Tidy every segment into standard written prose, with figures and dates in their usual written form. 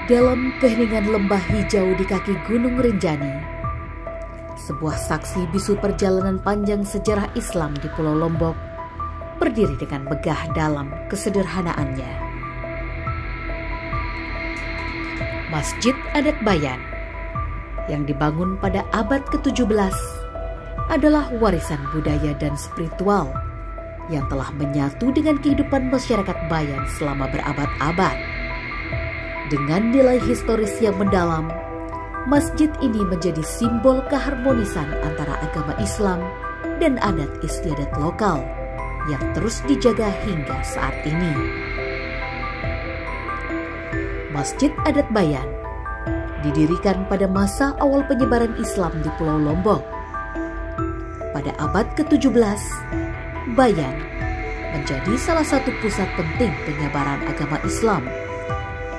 Dalam keheningan lembah hijau di kaki Gunung Rinjani, sebuah saksi bisu perjalanan panjang sejarah Islam di Pulau Lombok berdiri dengan megah dalam kesederhanaannya. Masjid Adat Bayan yang dibangun pada abad ke-17 adalah warisan budaya dan spiritual yang telah menyatu dengan kehidupan masyarakat Bayan selama berabad-abad. Dengan nilai historis yang mendalam, masjid ini menjadi simbol keharmonisan antara agama Islam dan adat istiadat lokal yang terus dijaga hingga saat ini. Masjid Adat Bayan didirikan pada masa awal penyebaran Islam di Pulau Lombok. Pada abad ke-17, Bayan menjadi salah satu pusat penting penyebaran agama Islam,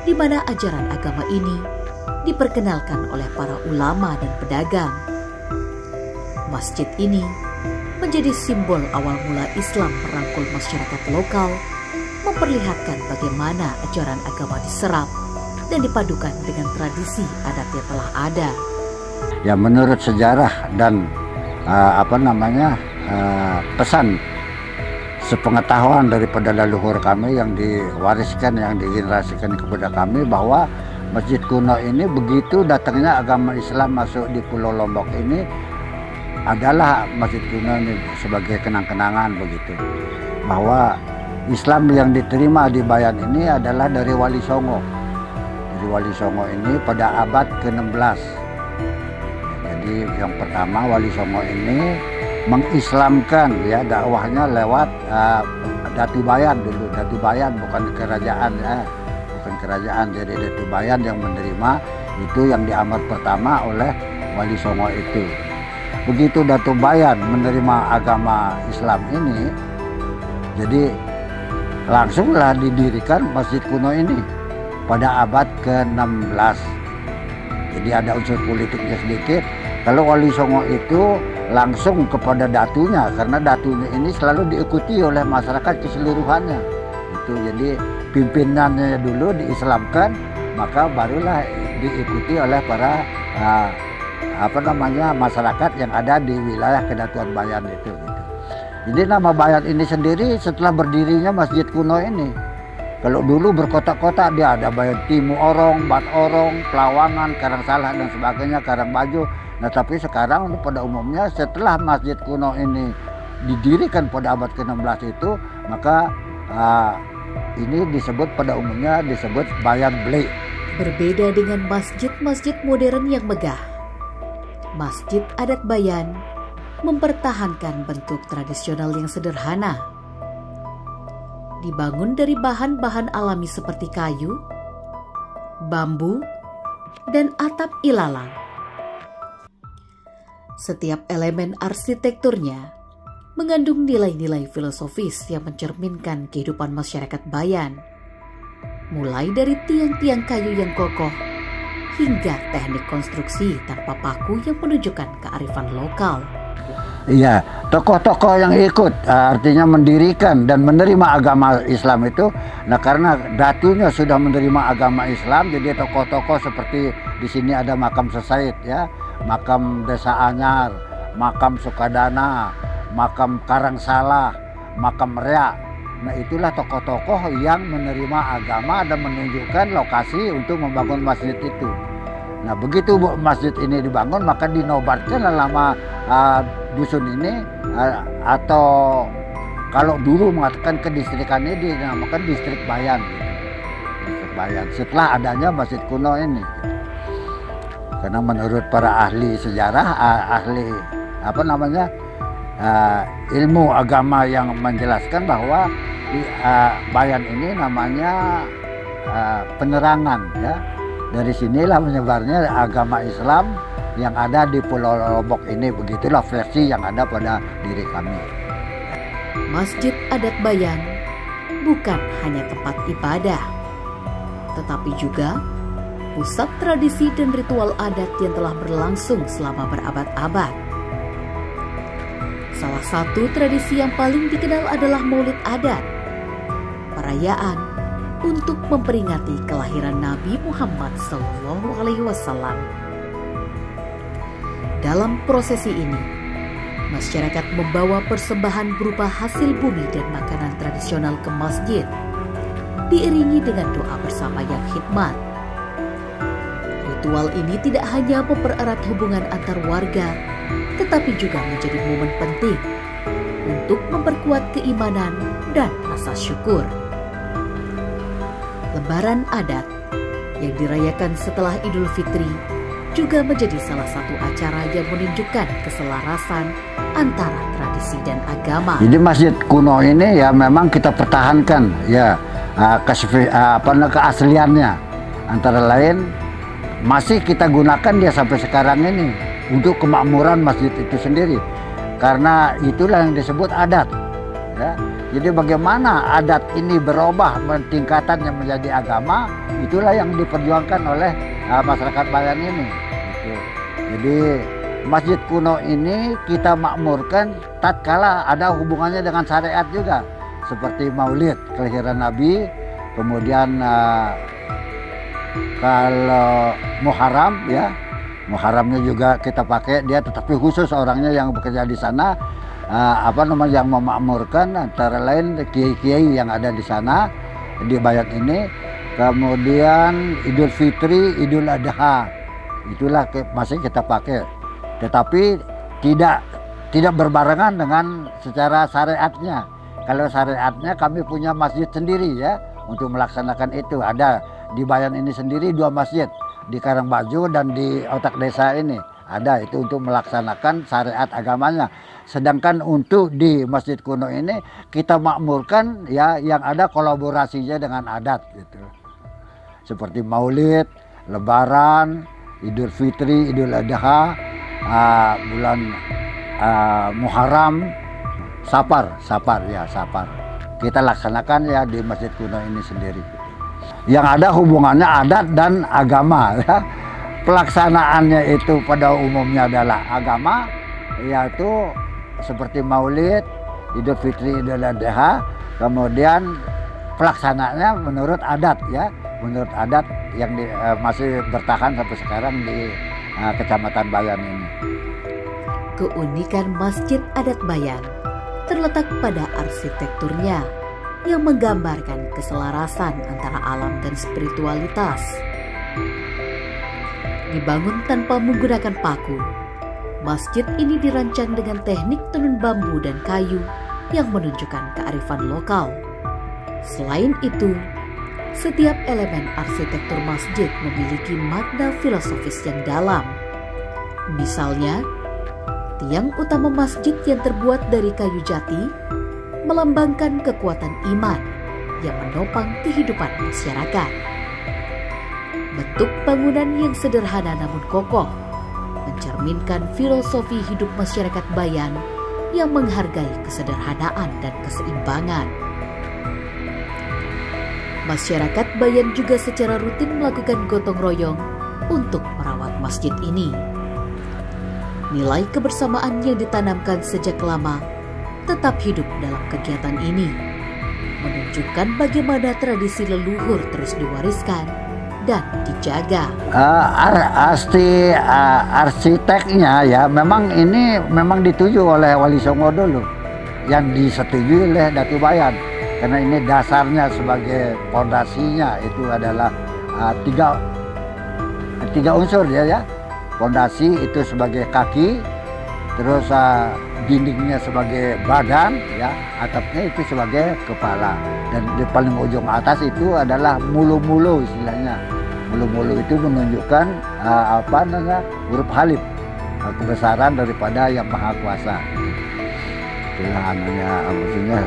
di mana ajaran agama ini diperkenalkan oleh para ulama dan pedagang. Masjid ini menjadi simbol awal mula Islam merangkul masyarakat lokal, memperlihatkan bagaimana ajaran agama diserap dan dipadukan dengan tradisi adat yang telah ada. Ya, menurut sejarah dan pesan sepengetahuan daripada leluhur kami yang diwariskan, yang digenerasikan kepada kami, bahwa masjid kuno ini begitu datangnya agama Islam masuk di Pulau Lombok ini adalah masjid kuno ini sebagai kenang-kenangan begitu, bahwa Islam yang diterima di Bayan ini adalah dari Wali Songo. Dari Wali Songo ini pada abad ke-16. Jadi yang pertama Wali Songo ini mengislamkan, ya, dakwahnya lewat Datu Bayan dulu. Datu Bayan bukan kerajaan, ya, bukan kerajaan. Jadi Datu Bayan yang menerima itu yang diamar pertama oleh Wali Songo itu. Begitu Datu Bayan menerima agama Islam ini, jadi langsunglah didirikan masjid kuno ini pada abad ke-16. Jadi ada unsur politiknya sedikit. Kalau Wali Songo itu langsung kepada datunya, karena datunya ini selalu diikuti oleh masyarakat keseluruhannya. Itu jadi pimpinannya dulu diislamkan, maka barulah diikuti oleh para masyarakat yang ada di wilayah Kedatuan Bayan itu. Gitu. Jadi nama Bayan ini sendiri setelah berdirinya masjid kuno ini. Kalau dulu berkotak-kotak, dia ada Bayan Timu Orong, Bat Orong, Pelawangan, Karangsalah dan sebagainya, Karangbajo. Nah, tapi sekarang pada umumnya setelah masjid kuno ini didirikan pada abad ke-16 itu, maka ini disebut pada umumnya disebut Bayan Blek. Berbeda dengan masjid-masjid modern yang megah, Masjid Adat Bayan mempertahankan bentuk tradisional yang sederhana. Dibangun dari bahan-bahan alami seperti kayu, bambu, dan atap ilalang. Setiap elemen arsitekturnya mengandung nilai-nilai filosofis yang mencerminkan kehidupan masyarakat Bayan, mulai dari tiang-tiang kayu yang kokoh hingga teknik konstruksi tanpa paku yang menunjukkan kearifan lokal. Iya, tokoh-tokoh yang ikut, artinya mendirikan dan menerima agama Islam itu, nah karena datunya sudah menerima agama Islam, jadi tokoh-tokoh seperti di sini ada makam Sesaid, ya, makam Desa Anyar, makam Sukadana, makam Karangsalah, makam Reak. Nah, itulah tokoh-tokoh yang menerima agama dan menunjukkan lokasi untuk membangun masjid itu. Nah, begitu masjid ini dibangun, maka dinobatkan nama dusun ini, atau kalau dulu mengatakan kedistrikan ini dinamakan distrik Bayan. Gitu. Distrik Bayan setelah adanya masjid kuno ini. Karena menurut para ahli sejarah, ilmu agama yang menjelaskan bahwa Bayan ini namanya penerangan, ya. Dari sinilah menyebarnya agama Islam yang ada di Pulau Lombok ini. Begitulah versi yang ada pada diri kami. Masjid Adat Bayan bukan hanya tempat ibadah, tetapi juga pusat tradisi dan ritual adat yang telah berlangsung selama berabad-abad. Salah satu tradisi yang paling dikenal adalah Maulid Adat, perayaan untuk memperingati kelahiran Nabi Muhammad SAW. Dalam prosesi ini, masyarakat membawa persembahan berupa hasil bumi dan makanan tradisional ke masjid, diiringi dengan doa bersama yang khidmat. Ritual ini tidak hanya mempererat hubungan antar warga, tetapi juga menjadi momen penting untuk memperkuat keimanan dan rasa syukur. Lebaran adat yang dirayakan setelah Idul Fitri juga menjadi salah satu acara yang menunjukkan keselarasan antara tradisi dan agama. Jadi masjid kuno ini ya memang kita pertahankan ya keasliannya. Antara lain masih kita gunakan dia sampai sekarang ini untuk kemakmuran masjid itu sendiri. Karena itulah yang disebut adat. Ya. Jadi bagaimana adat ini berubah tingkatannya menjadi agama, itulah yang diperjuangkan oleh masyarakat Bayan ini. Gitu. Jadi masjid kuno ini kita makmurkan tatkala ada hubungannya dengan syariat juga, seperti Maulid kelahiran Nabi, kemudian kalau Muharram ya. Muharramnya juga kita pakai dia, tetapi khusus orangnya yang bekerja di sana yang memakmurkan antara lain kiai-kiai yang ada di sana di Bayan ini. Kemudian Idul Fitri, Idul Adha itulah masih kita pakai, tetapi tidak berbarengan dengan secara syariatnya. Kalau syariatnya kami punya masjid sendiri ya untuk melaksanakan itu. Ada di Bayan ini sendiri 2 masjid, di Karangbajo dan di Otak Desa ini ada itu untuk melaksanakan syariat agamanya. Sedangkan untuk di masjid kuno ini kita makmurkan ya yang ada kolaborasinya dengan adat gitu. Seperti Maulid, Lebaran, Idul Fitri, Idul Adha, bulan Muharram, Safar. Kita laksanakan ya di masjid kuno ini sendiri. Yang ada hubungannya adat dan agama ya. Pelaksanaannya itu pada umumnya adalah agama, yaitu seperti Maulid, Idul Fitri, Idul Adha. Kemudian pelaksanaannya menurut adat ya, menurut adat yang masih bertahan sampai sekarang di Kecamatan Bayan ini. Keunikan Masjid Adat Bayan terletak pada arsitekturnya yang menggambarkan keselarasan antara alam dan spiritualitas. Dibangun tanpa menggunakan paku, masjid ini dirancang dengan teknik tenun bambu dan kayu yang menunjukkan kearifan lokal. Selain itu, setiap elemen arsitektur masjid memiliki makna filosofis yang dalam. Misalnya, tiang utama masjid yang terbuat dari kayu jati melambangkan kekuatan iman yang menopang kehidupan masyarakat. Bentuk bangunan yang sederhana namun kokoh mencerminkan filosofi hidup masyarakat Bayan yang menghargai kesederhanaan dan keseimbangan. Masyarakat Bayan juga secara rutin melakukan gotong royong untuk merawat masjid ini. Nilai kebersamaan yang ditanamkan sejak lama tetap hidup dalam kegiatan ini, menunjukkan bagaimana tradisi leluhur terus diwariskan dan dijaga. Arsiteknya ya memang dituju oleh Wali Songo dulu, yang disetujui oleh Datu Bayan, karena ini dasarnya sebagai pondasinya itu adalah tiga unsur ya. Pondasi itu sebagai kaki, terus dindingnya sebagai badan, ya, atapnya itu sebagai kepala, dan di paling ujung atas itu adalah mulu-mulu istilahnya. Mulu-mulu itu menunjukkan huruf halif, kebesaran daripada Yang Maha Kuasa. Itulah maksudnya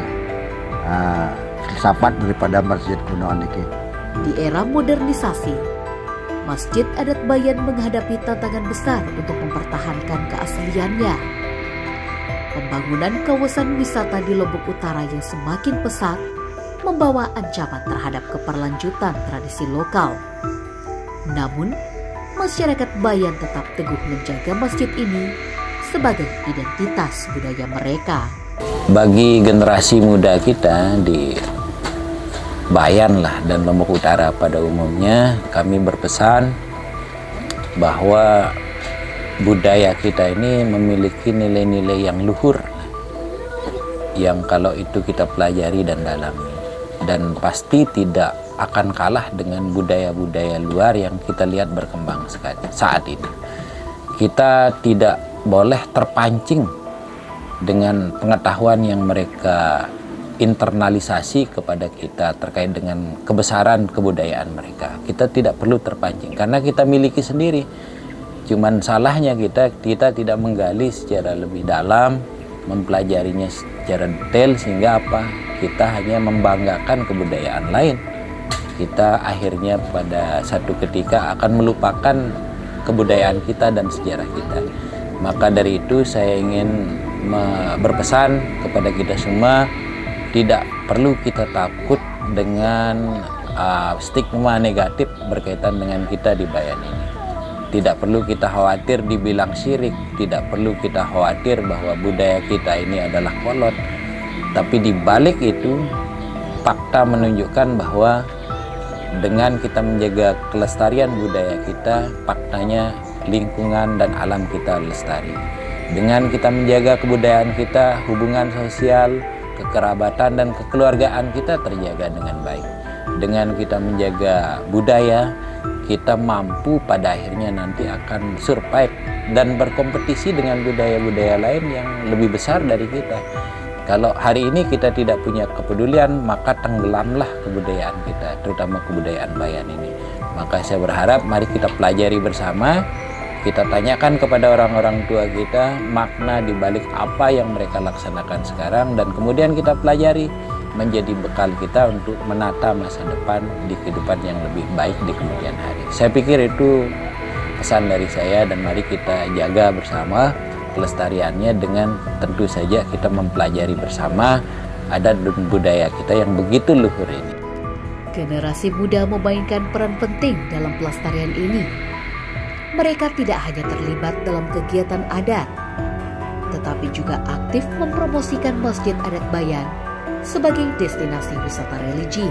filsafat daripada masjid kuno niki. Di era modernisasi, Masjid Adat Bayan menghadapi tantangan besar untuk mempertahankan keasliannya. Pembangunan kawasan wisata di Lombok Utara yang semakin pesat membawa ancaman terhadap keberlanjutan tradisi lokal. Namun, masyarakat Bayan tetap teguh menjaga masjid ini sebagai identitas budaya mereka. Bagi generasi muda kita di Bayan lah dan Lombok Utara pada umumnya, kami berpesan bahwa budaya kita ini memiliki nilai-nilai yang luhur, yang kalau itu kita pelajari dan dalami, dan pasti tidak akan kalah dengan budaya-budaya luar yang kita lihat berkembang saat ini. Kita tidak boleh terpancing dengan pengetahuan yang mereka internalisasi kepada kita terkait dengan kebesaran kebudayaan mereka. Kita tidak perlu terpancing karena kita miliki sendiri. Cuman salahnya kita tidak menggali secara lebih dalam, mempelajarinya secara detail, sehingga apa? Kita hanya membanggakan kebudayaan lain. Kita akhirnya pada satu ketika akan melupakan kebudayaan kita dan sejarah kita. Maka dari itu saya ingin berpesan kepada kita semua, tidak perlu kita takut dengan stigma negatif berkaitan dengan kita di Bayan ini. Tidak perlu kita khawatir dibilang syirik, tidak perlu kita khawatir bahwa budaya kita ini adalah kolot. Tapi di balik itu, fakta menunjukkan bahwa dengan kita menjaga kelestarian budaya kita, faktanya lingkungan dan alam kita lestari. Dengan kita menjaga kebudayaan kita, hubungan sosial, kekerabatan dan kekeluargaan kita terjaga dengan baik. Dengan kita menjaga budaya, kita mampu pada akhirnya nanti akan survive dan berkompetisi dengan budaya-budaya lain yang lebih besar dari kita. Kalau hari ini kita tidak punya kepedulian, maka tenggelamlah kebudayaan kita, terutama kebudayaan Bayan ini. Maka saya berharap mari kita pelajari bersama, kita tanyakan kepada orang-orang tua kita makna di balik apa yang mereka laksanakan sekarang, dan kemudian kita pelajari menjadi bekal kita untuk menata masa depan di kehidupan yang lebih baik di kemudian hari. Saya pikir itu pesan dari saya, dan mari kita jaga bersama kelestariannya dengan tentu saja kita mempelajari bersama adat dan budaya kita yang begitu luhur ini. Generasi muda memainkan peran penting dalam pelestarian ini. Mereka tidak hanya terlibat dalam kegiatan adat, tetapi juga aktif mempromosikan Masjid Adat Bayan sebagai destinasi wisata religi.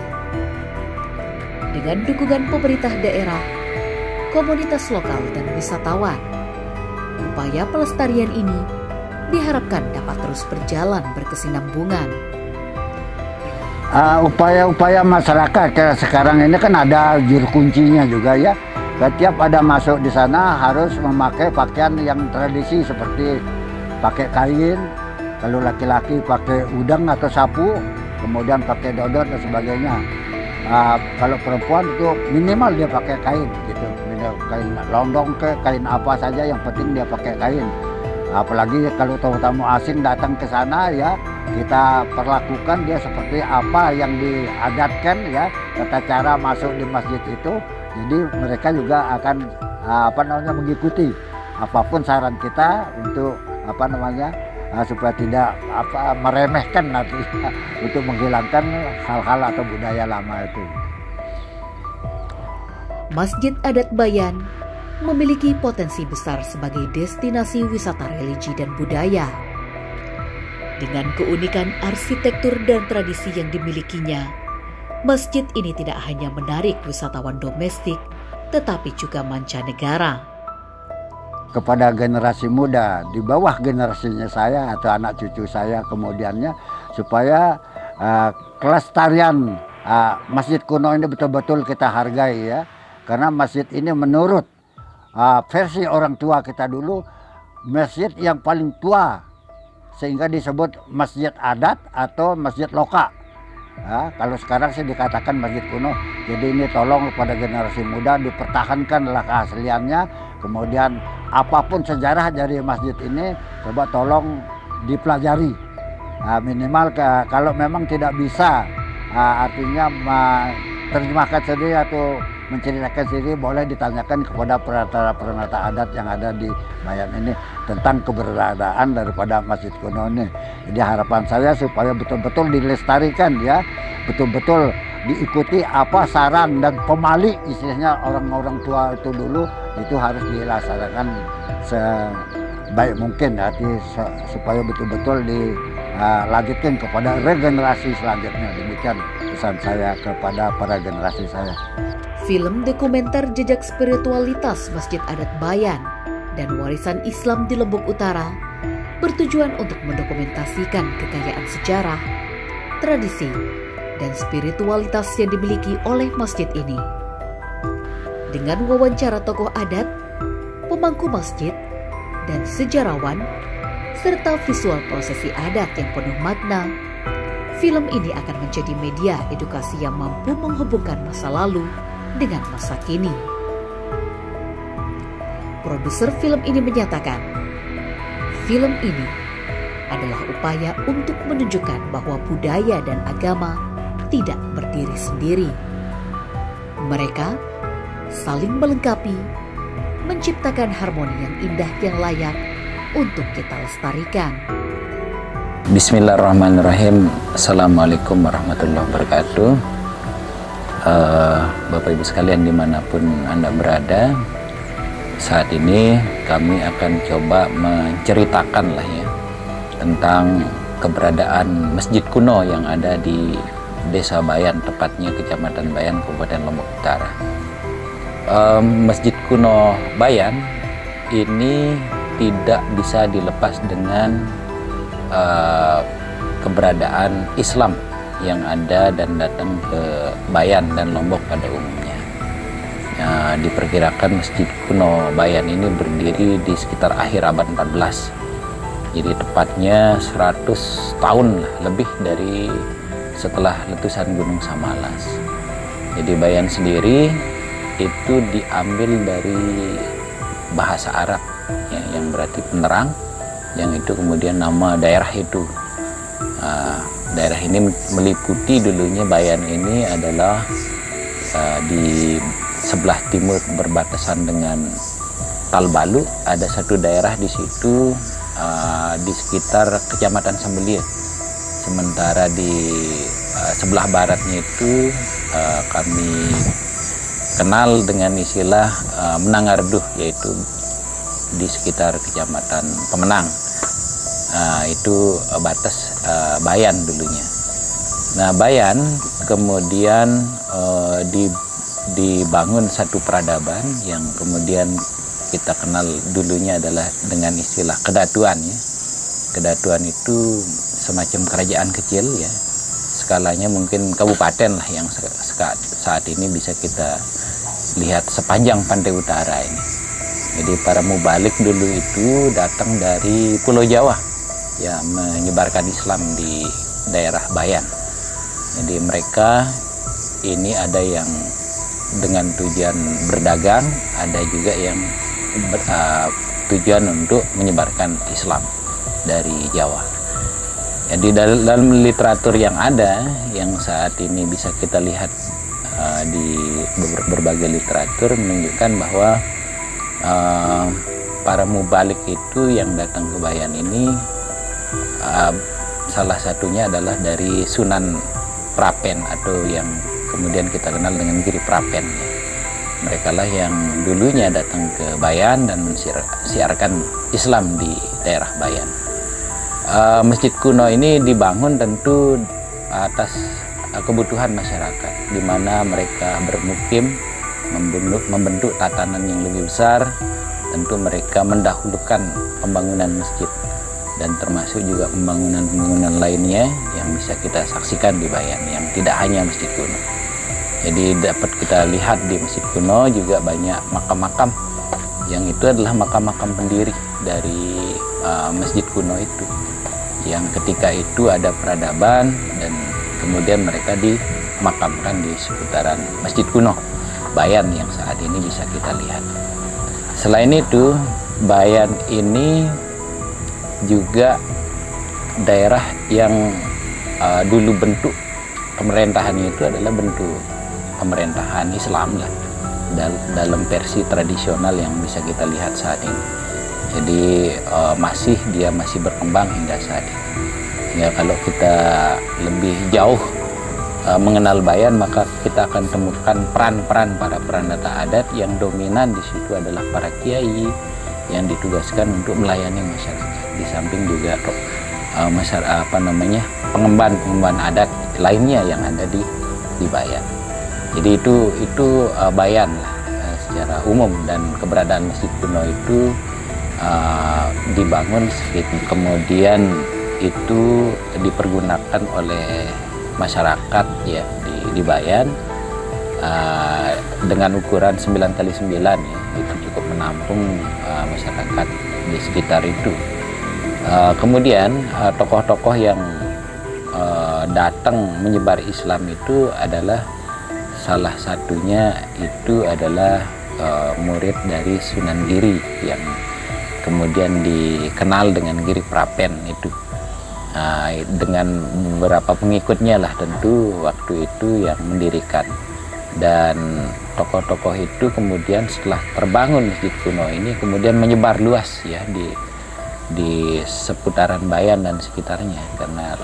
Dengan dukungan pemerintah daerah, komunitas lokal dan wisatawan, upaya pelestarian ini diharapkan dapat terus berjalan berkesinambungan. Upaya-upaya masyarakat sekarang ini kan ada juru kuncinya juga ya. Setiap ada masuk di sana harus memakai pakaian yang tradisi seperti pakai kain, kalau laki-laki pakai udang atau sapu, kemudian pakai dodot dan sebagainya. Kalau perempuan itu minimal dia pakai kain gitu, kain londong ke kain apa saja, yang penting dia pakai kain. Apalagi kalau tamu-tamu asing datang ke sana ya, kita perlakukan dia seperti apa yang diadatkan ya, tata cara masuk di masjid itu. Jadi mereka juga akan mengikuti apapun saran kita untuk supaya tidak meremehkan nanti untuk menghilangkan hal-hal atau budaya lama itu. Masjid Adat Bayan memiliki potensi besar sebagai destinasi wisata religi dan budaya. Dengan keunikan arsitektur dan tradisi yang dimilikinya, masjid ini tidak hanya menarik wisatawan domestik, tetapi juga mancanegara. Kepada generasi muda, di bawah generasinya saya atau anak cucu saya kemudiannya, supaya kelestarian masjid kuno ini betul-betul kita hargai ya. Karena masjid ini menurut versi orang tua kita dulu, masjid yang paling tua, sehingga disebut masjid adat atau masjid loka. Kalau sekarang sih dikatakan masjid kuno. Jadi ini tolong pada generasi muda dipertahankanlah keasliannya. Kemudian apapun sejarah dari masjid ini coba tolong dipelajari. Minimal kalau memang tidak bisa artinya terjemahkan sendiri atau menceritakan sendiri, boleh ditanyakan kepada peranata adat yang ada di Bayan ini tentang keberadaan daripada masjid kuno ini. Jadi harapan saya supaya betul-betul dilestarikan ya, betul-betul diikuti apa saran dan pemali istilahnya orang-orang tua itu dulu, itu harus dilaksanakan sebaik mungkin supaya betul-betul dilanjutkan kepada regenerasi selanjutnya. Demikian. pesan saya kepada para generasi saya. Film dokumenter jejak spiritualitas Masjid Adat Bayan dan warisan Islam di Lombok Utara bertujuan untuk mendokumentasikan kekayaan sejarah, tradisi, dan spiritualitas yang dimiliki oleh masjid ini. Dengan wawancara tokoh adat, pemangku masjid, dan sejarawan, serta visual prosesi adat yang penuh makna, film ini akan menjadi media edukasi yang mampu menghubungkan masa lalu dengan masa kini. Produser film ini menyatakan, film ini adalah upaya untuk menunjukkan bahwa budaya dan agama tidak berdiri sendiri. Mereka saling melengkapi, menciptakan harmoni yang indah yang layak untuk kita lestarikan. Bismillahirrahmanirrahim. Assalamualaikum warahmatullahi wabarakatuh. Bapak Ibu sekalian dimanapun Anda berada, saat ini kami akan coba menceritakan tentang keberadaan masjid kuno yang ada di Desa Bayan, tepatnya Kecamatan Bayan, Kabupaten Lombok Utara. Masjid kuno Bayan ini tidak bisa dilepas dengan keberadaan Islam yang ada dan datang ke Bayan dan Lombok pada umumnya. Diperkirakan Masjid kuno Bayan ini berdiri di sekitar akhir abad 14. Jadi tepatnya 100 tahun lebih dari setelah letusan Gunung Samalas. Jadi Bayan sendiri itu diambil dari bahasa Arab yang berarti penerang, yang itu kemudian nama daerah itu. Daerah ini meliputi dulunya Bayan ini adalah di sebelah timur berbatasan dengan Talbalu, ada satu daerah di situ di sekitar Kecamatan Sambelia. Sementara di sebelah baratnya itu kami kenal dengan istilah Menangarduh, yaitu di sekitar Kecamatan Pemenang. Itu batas Bayan dulunya. Nah, Bayan kemudian dibangun satu peradaban yang kemudian kita kenal dulunya adalah dengan istilah kedatuan ya. Kedatuan itu semacam kerajaan kecil ya. Skalanya mungkin kabupaten lah yang saat ini bisa kita lihat sepanjang pantai utara ini. Jadi para mubalik dulu itu datang dari Pulau Jawa ya, menyebarkan Islam di daerah Bayan. Jadi mereka ini ada yang dengan tujuan berdagang, ada juga yang tujuan untuk menyebarkan Islam dari Jawa. Jadi dalam literatur yang ada, yang saat ini bisa kita lihat di berbagai literatur, menunjukkan bahwa para mubalik itu yang datang ke Bayan ini salah satunya adalah dari Sunan Prapen, atau yang kemudian kita kenal dengan Giri Prapen ya. Mereka lah yang dulunya datang ke Bayan dan mensiarkan Islam di daerah Bayan. Masjid kuno ini dibangun tentu atas kebutuhan masyarakat, di mana mereka bermukim, membentuk tatanan yang lebih besar. Tentu mereka mendahulukan pembangunan masjid, dan termasuk juga pembangunan-pembangunan lainnya yang bisa kita saksikan di Bayan, yang tidak hanya masjid kuno. Jadi dapat kita lihat di masjid kuno juga banyak makam-makam, yang itu adalah makam-makam pendiri dari masjid kuno itu, yang ketika itu ada peradaban dan kemudian mereka dimakamkan di seputaran masjid kuno Bayan yang saat ini bisa kita lihat. Selain itu, Bayan ini juga daerah yang dulu bentuk pemerintahannya itu adalah bentuk pemerintahan Islam lah, dalam versi tradisional yang bisa kita lihat saat ini. Jadi dia masih berkembang hingga saat ini. Ya, kalau kita lebih jauh mengenal Bayan, maka kita akan temukan peran-peran para perandata adat yang dominan di situ adalah para kiai yang ditugaskan untuk melayani masyarakat. Di samping juga pengemban adat lainnya yang ada di di Bayan. Jadi itu Bayan lah secara umum, dan keberadaan masjid kuno itu dibangun kemudian itu dipergunakan oleh masyarakat ya di Bayan dengan ukuran 9x9 ya, itu cukup menampung masyarakat di sekitar itu. Kemudian tokoh-tokoh yang datang menyebar Islam itu adalah salah satunya itu adalah murid dari Sunan Giri yang kemudian dikenal dengan Giri Prapen itu. Dengan beberapa pengikutnya lah tentu waktu itu yang mendirikan. Dan tokoh-tokoh itu kemudian setelah terbangun masjid kuno ini kemudian menyebar luas ya di seputaran Bayan dan sekitarnya, karena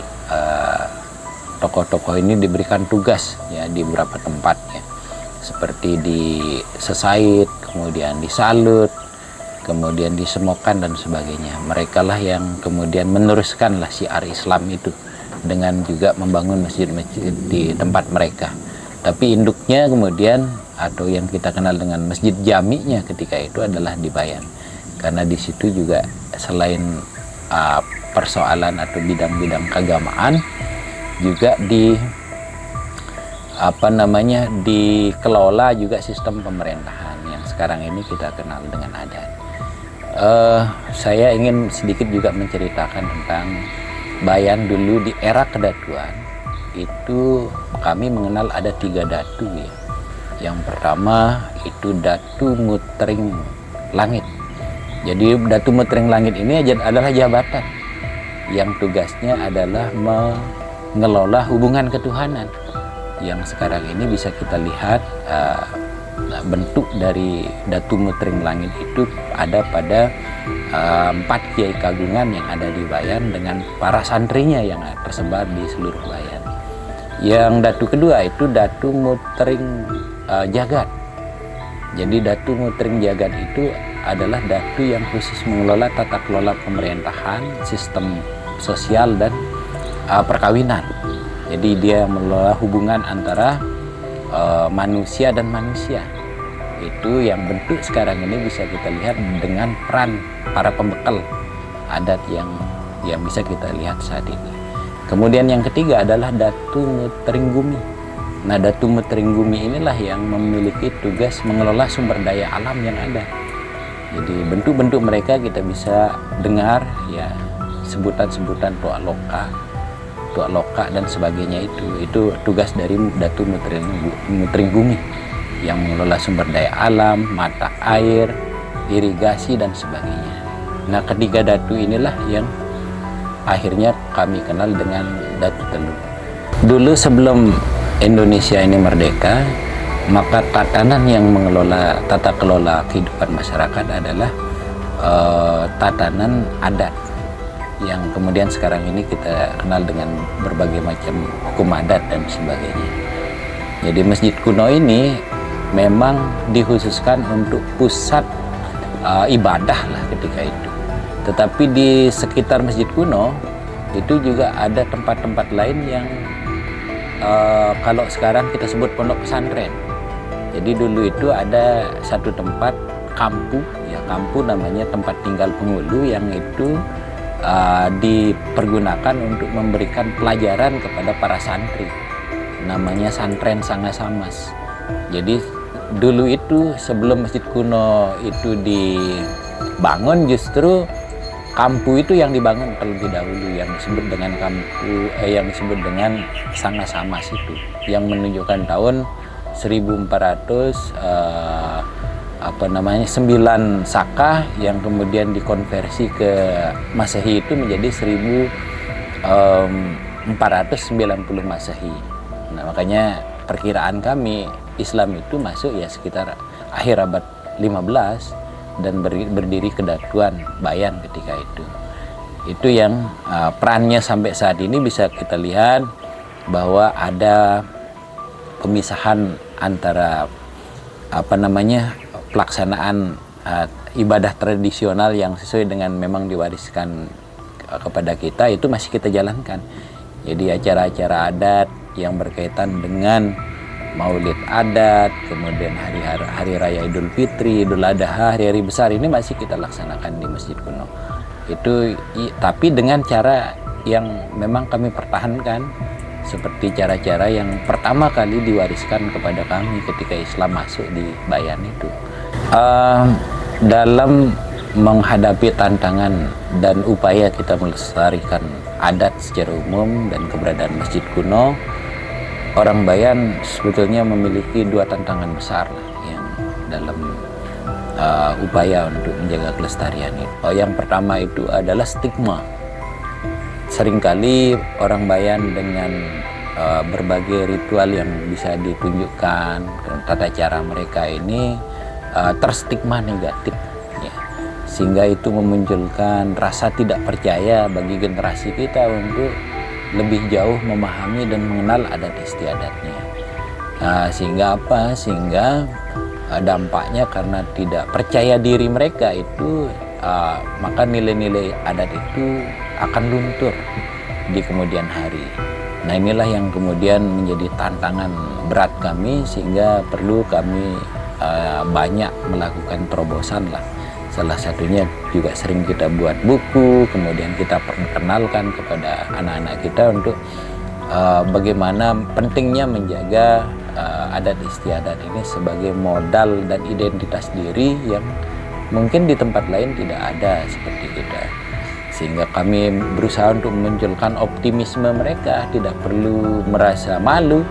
tokoh-tokoh ini diberikan tugas ya di beberapa tempat ya, seperti di Sesait, kemudian di Salut, kemudian di Semokan dan sebagainya. Mereka lah yang kemudian meneruskanlah syiar Islam itu dengan juga membangun masjid-masjid di tempat mereka. Tapi induknya kemudian atau yang kita kenal dengan masjid jami'nya ketika itu adalah di Bayan, karena di situ juga selain persoalan atau bidang-bidang keagamaan juga dikelola juga sistem pemerintahan yang sekarang ini kita kenal dengan adat. Saya ingin sedikit juga menceritakan tentang Bayan dulu di era kedatuan. Itu kami mengenal ada 3 datu ya. Yang pertama itu Datu Mutering Langit. Jadi Datu Mutering Langit ini adalah jabatan yang tugasnya adalah mengelola hubungan ketuhanan, yang sekarang ini bisa kita lihat bentuk dari Datu Mutering Langit itu ada pada 4 kiai kagungan yang ada di Bayan dengan para santrinya yang tersebar di seluruh Bayan. Yang datu kedua itu Datu Mutering Jagat. Jadi Datu Mutering Jagat itu adalah datu yang khusus mengelola tata kelola pemerintahan, sistem sosial dan perkawinan. Jadi dia mengelola hubungan antara manusia dan manusia. Itu yang bentuk sekarang ini bisa kita lihat dengan peran para pembekal adat yang bisa kita lihat saat ini. Kemudian yang ketiga adalah Datu Mutering Gumi. Nah, Datu Mutering Gumi inilah yang memiliki tugas mengelola sumber daya alam yang ada. Jadi bentuk-bentuk mereka kita bisa dengar ya, sebutan-sebutan Tuak Loka dan sebagainya itu tugas dari Datu Mutering Gumi yang mengelola sumber daya alam, mata air, irigasi dan sebagainya. Nah, ketiga datu inilah yang akhirnya kami kenal dengan Datu Telu. Dulu sebelum Indonesia ini merdeka, maka tatanan yang mengelola tata kelola kehidupan masyarakat adalah tatanan adat yang kemudian sekarang ini kita kenal dengan berbagai macam hukum adat dan sebagainya. Jadi masjid kuno ini memang dikhususkan untuk pusat ibadah lah ketika itu. Tetapi di sekitar masjid kuno itu juga ada tempat-tempat lain yang kalau sekarang kita sebut pondok pesantren. Jadi dulu itu ada satu tempat kampu, ya kampu namanya tempat tinggal penghulu yang itu dipergunakan untuk memberikan pelajaran kepada para santri. Namanya Santren Sangasamas. Jadi dulu itu sebelum masjid kuno itu dibangun justru kampu itu yang dibangun terlebih dahulu yang disebut dengan kampu yang disebut dengan Sangasamas itu yang menunjukkan tahun 1400 9 Saka yang kemudian dikonversi ke Masehi itu menjadi 1490 Masehi. Nah, makanya perkiraan kami Islam itu masuk ya sekitar akhir abad 15 dan berdiri kedatuan Bayan ketika itu. Itu yang perannya sampai saat ini bisa kita lihat bahwa ada pemisahan antara pelaksanaan ibadah tradisional yang sesuai dengan memang diwariskan kepada kita itu masih kita jalankan. Jadi acara-acara adat yang berkaitan dengan Maulid adat, kemudian hari raya Idul Fitri, Idul Adha, hari-hari besar ini masih kita laksanakan di Masjid Kuno. Itu tapi dengan cara yang memang kami pertahankan, seperti cara-cara yang pertama kali diwariskan kepada kami ketika Islam masuk di Bayan itu. Dalam menghadapi tantangan dan upaya kita melestarikan adat secara umum dan keberadaan Masjid Kuno, orang Bayan sebetulnya memiliki dua tantangan besar lah yang dalam upaya untuk menjaga kelestarian itu. Yang pertama itu adalah stigma. Seringkali orang Bayan dengan berbagai ritual yang bisa ditunjukkan, tata cara mereka ini terstigma negatif, ya. Sehingga itu memunculkan rasa tidak percaya bagi generasi kita untuk lebih jauh memahami dan mengenal adat istiadatnya. Sehingga apa? Sehingga dampaknya karena tidak percaya diri mereka itu, maka nilai-nilai adat itu akan luntur di kemudian hari. Nah, inilah yang kemudian menjadi tantangan berat kami, sehingga perlu kami banyak melakukan terobosan lah. Salah satunya juga sering kita buat buku, kemudian kita perkenalkan kepada anak-anak kita untuk bagaimana pentingnya menjaga adat istiadat ini sebagai modal dan identitas diri yang mungkin di tempat lain tidak ada seperti kita. Sehingga kami berusaha untuk memunculkan optimisme mereka, tidak perlu merasa malu,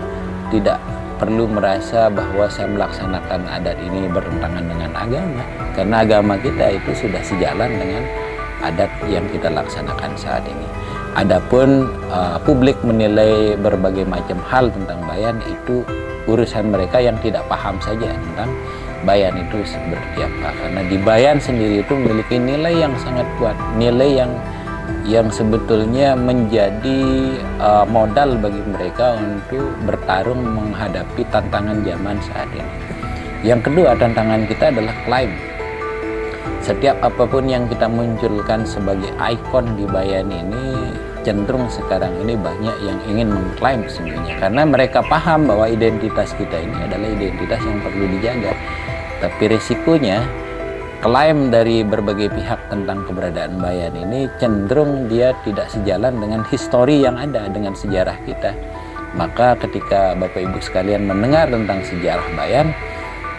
tidak perlu merasa bahwa saya melaksanakan adat ini bertentangan dengan agama, karena agama kita itu sudah sejalan dengan adat yang kita laksanakan saat ini. Adapun publik menilai berbagai macam hal tentang Bayan, itu urusan mereka yang tidak paham saja tentang Bayan itu seperti apa. Karena di Bayan sendiri itu memiliki nilai yang sangat kuat, nilai yang sebetulnya menjadi modal bagi mereka untuk bertarung menghadapi tantangan zaman saat ini. Yang kedua, tantangan kita adalah klaim. Setiap apapun yang kita munculkan sebagai ikon di Bayan ini, cenderung sekarang ini banyak yang ingin mengklaim sesungguhnya, karena mereka paham bahwa identitas kita ini adalah identitas yang perlu dijaga. Tapi risikonya, klaim dari berbagai pihak tentang keberadaan Bayan ini cenderung dia tidak sejalan dengan histori yang ada, dengan sejarah kita. Maka ketika Bapak Ibu sekalian mendengar tentang sejarah Bayan,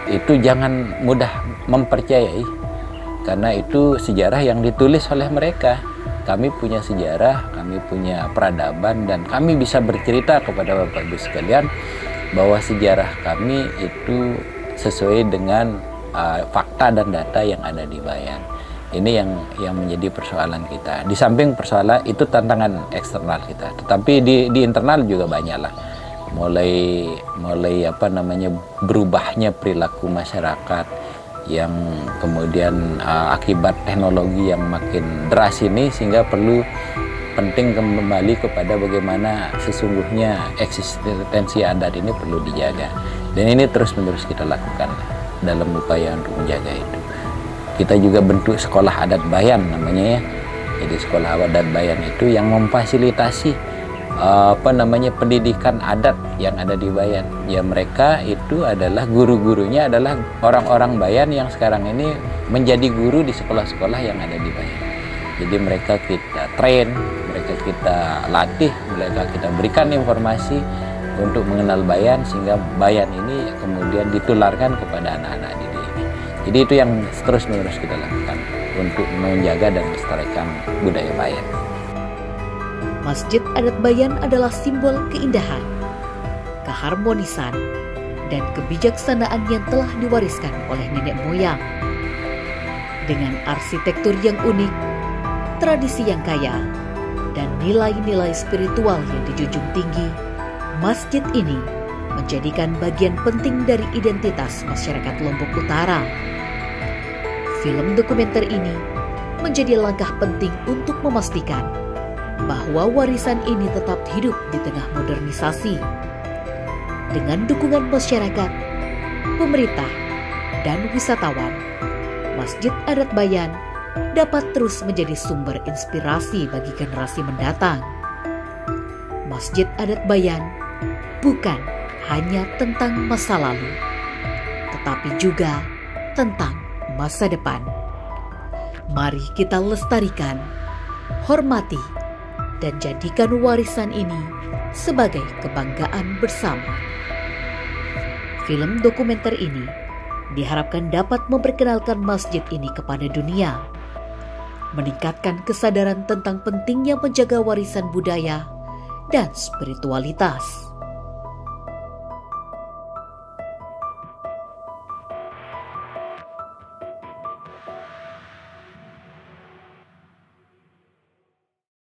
itu jangan mudah mempercayai, karena itu sejarah yang ditulis oleh mereka. Kami punya sejarah, kami punya peradaban, dan kami bisa bercerita kepada Bapak Ibu sekalian bahwa sejarah kami itu sesuai dengan fakta dan data yang ada di Bayan. Ini yang menjadi persoalan kita. Di samping persoalan itu tantangan eksternal kita, tetapi di internal juga banyaklah. Mulai apa namanya, berubahnya perilaku masyarakat yang kemudian akibat teknologi yang makin deras ini, sehingga penting kembali kepada bagaimana sesungguhnya eksistensi adat ini perlu dijaga. Dan ini terus-menerus kita lakukan dalam upaya untuk menjaga itu. Kita juga bentuk sekolah adat Bayan namanya, ya. Jadi sekolah adat Bayan itu yang memfasilitasi pendidikan adat yang ada di Bayan. Ya, mereka itu adalah guru-gurunya adalah orang-orang Bayan yang sekarang ini menjadi guru di sekolah-sekolah yang ada di Bayan. Jadi mereka kita train, mereka kita latih, mereka kita berikan informasi untuk mengenal Bayan, sehingga Bayan ini kemudian ditularkan kepada anak-anak didik ini. Jadi itu yang terus-menerus kita lakukan untuk menjaga dan melestarikan budaya Bayan. Masjid Adat Bayan adalah simbol keindahan, keharmonisan, dan kebijaksanaan yang telah diwariskan oleh nenek moyang. Dengan arsitektur yang unik, tradisi yang kaya, dan nilai-nilai spiritual yang dijunjung tinggi, masjid ini menjadikan bagian penting dari identitas masyarakat Lombok Utara. Film dokumenter ini menjadi langkah penting untuk memastikan bahwa warisan ini tetap hidup di tengah modernisasi. Dengan dukungan masyarakat, pemerintah, dan wisatawan, Masjid Adat Bayan dapat terus menjadi sumber inspirasi bagi generasi mendatang. Masjid Adat Bayan bukan hanya tentang masa lalu, tetapi juga tentang masa depan. Mari kita lestarikan, hormati, dan jadikan warisan ini sebagai kebanggaan bersama. Film dokumenter ini diharapkan dapat memperkenalkan masjid ini kepada dunia, meningkatkan kesadaran tentang pentingnya menjaga warisan budaya dan spiritualitas.